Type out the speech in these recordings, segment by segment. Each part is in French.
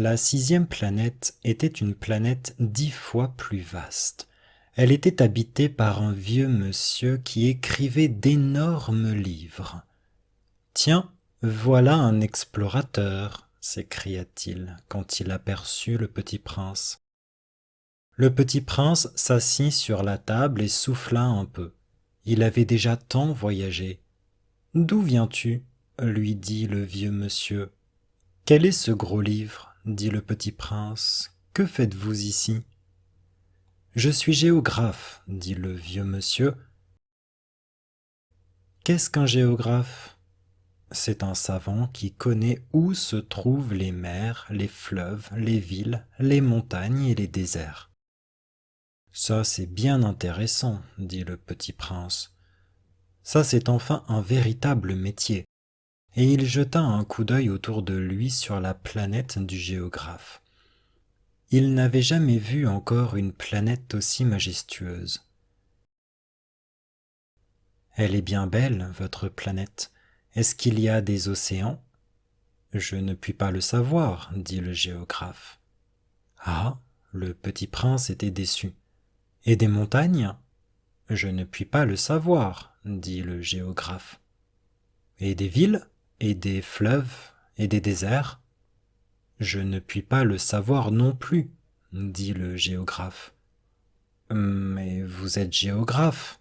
La sixième planète était une planète 10 fois plus vaste. Elle était habitée par un vieux monsieur qui écrivait d'énormes livres. « Tiens, voilà un explorateur !» s'écria-t-il quand il aperçut le petit prince. Le petit prince s'assit sur la table et souffla un peu. Il avait déjà tant voyagé. « D'où viens-tu » lui dit le vieux monsieur. « Quel est ce gros livre » dit le petit prince. « Que faites-vous ici ?»« Je suis géographe » dit le vieux monsieur. « Qu'est-ce qu'un géographe ?» C'est un savant qui connaît où se trouvent les mers, les fleuves, les villes, les montagnes et les déserts. Ça, c'est bien intéressant, dit le petit prince. Ça, c'est enfin un véritable métier. Et il jeta un coup d'œil autour de lui sur la planète du géographe. Il n'avait jamais vu encore une planète aussi majestueuse. Elle est bien belle, votre planète. Est-ce qu'il y a des océans ? Je ne puis pas le savoir, dit le géographe. Ah, le petit prince était déçu. Et des montagnes ? Je ne puis pas le savoir, dit le géographe. Et des villes ? Et des fleuves ? Et des déserts ? Je ne puis pas le savoir non plus, dit le géographe. Mais vous êtes géographe.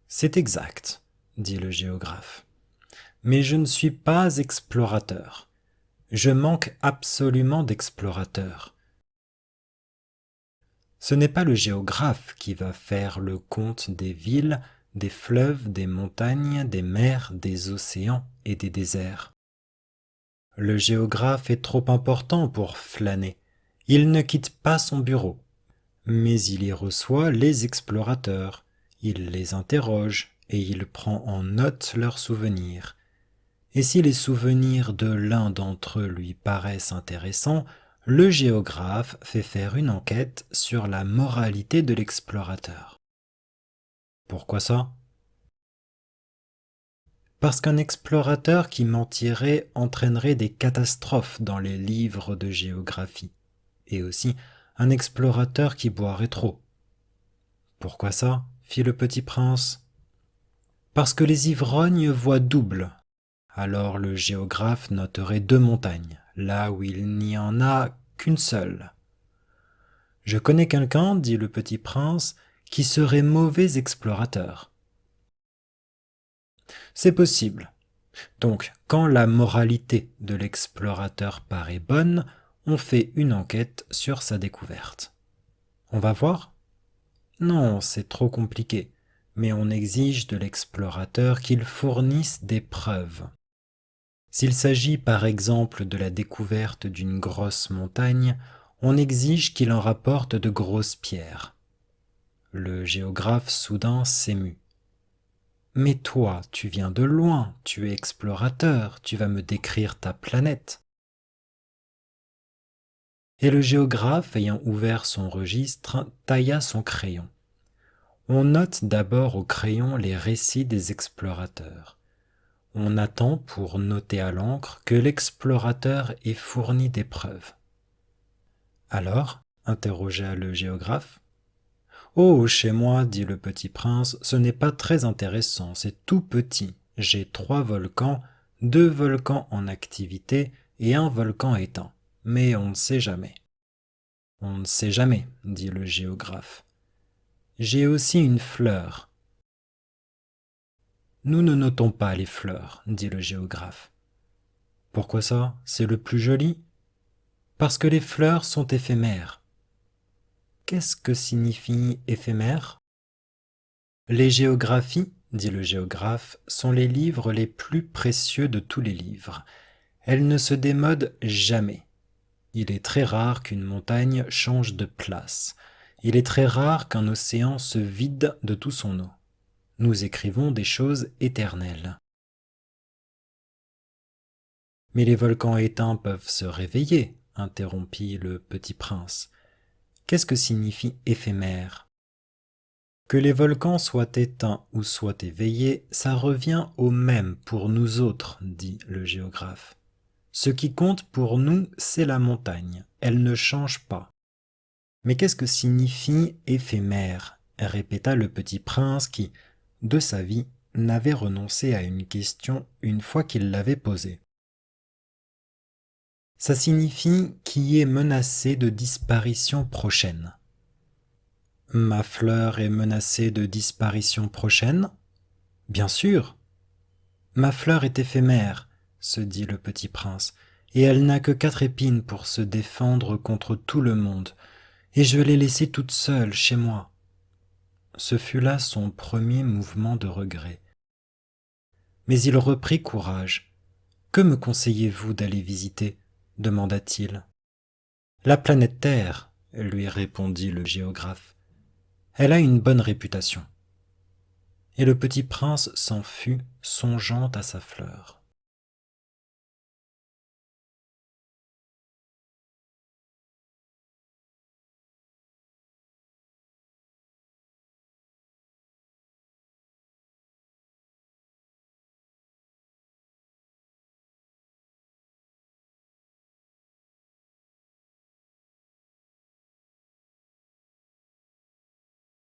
C'est exact, dit le géographe. Mais je ne suis pas explorateur. Je manque absolument d'explorateurs. Ce n'est pas le géographe qui va faire le compte des villes, des fleuves, des montagnes, des mers, des océans et des déserts. Le géographe est trop important pour flâner. Il ne quitte pas son bureau, mais il y reçoit les explorateurs. Il les interroge et il prend en note leurs souvenirs. Et si les souvenirs de l'un d'entre eux lui paraissent intéressants, le géographe fait faire une enquête sur la moralité de l'explorateur. Pourquoi ça ? Parce qu'un explorateur qui mentirait entraînerait des catastrophes dans les livres de géographie, et aussi un explorateur qui boirait trop. Pourquoi ça ? Fit le petit prince. Parce que les ivrognes voient double. Alors le géographe noterait 2 montagnes, là où il n'y en a qu'une seule. Je connais quelqu'un, dit le petit prince, qui serait mauvais explorateur. C'est possible. Donc, quand la moralité de l'explorateur paraît bonne, on fait une enquête sur sa découverte. On va voir ? Non, c'est trop compliqué, mais on exige de l'explorateur qu'il fournisse des preuves. S'il s'agit par exemple de la découverte d'une grosse montagne, on exige qu'il en rapporte de grosses pierres. Le géographe soudain s'émut. « Mais toi, tu viens de loin, tu es explorateur, tu vas me décrire ta planète. » Et le géographe, ayant ouvert son registre, tailla son crayon. On note d'abord au crayon les récits des explorateurs. On attend pour noter à l'encre que l'explorateur ait fourni des preuves. « Alors ?» interrogea le géographe. « Oh, chez moi, dit le petit prince, ce n'est pas très intéressant, c'est tout petit. J'ai 3 volcans, 2 volcans en activité et un volcan éteint. Mais on ne sait jamais. » « On ne sait jamais, dit le géographe. J'ai aussi une fleur. » « Nous ne notons pas les fleurs, dit le géographe. »« Pourquoi ça ? C'est le plus joli ? » ?»« Parce que les fleurs sont éphémères. » »« Qu'est-ce que signifie éphémère ? » ?»« Les géographies, dit le géographe, sont les livres les plus précieux de tous les livres. Elles ne se démodent jamais. Il est très rare qu'une montagne change de place. Il est très rare qu'un océan se vide de tout son eau. Nous écrivons des choses éternelles. « Mais les volcans éteints peuvent se réveiller, interrompit le petit prince. Qu'est-ce que signifie éphémère ? Que les volcans soient éteints ou soient éveillés, ça revient au même pour nous autres, dit le géographe. Ce qui compte pour nous, c'est la montagne. Elle ne change pas. Mais qu'est-ce que signifie éphémère? Répéta le petit prince qui, de sa vie, n'avait renoncé à une question une fois qu'il l'avait posée. Ça signifie qui est menacé de disparition prochaine. Ma fleur est menacée de disparition prochaine? Bien sûr. Ma fleur est éphémère, se dit le petit prince, et elle n'a que 4 épines pour se défendre contre tout le monde, et je l'ai laissée toute seule chez moi. Ce fut là son premier mouvement de regret. Mais il reprit courage. Que me conseillez-vous d'aller visiter? Demanda-t-il. La planète Terre, lui répondit le géographe. Elle a une bonne réputation. Et le petit prince s'en fut, songeant à sa fleur.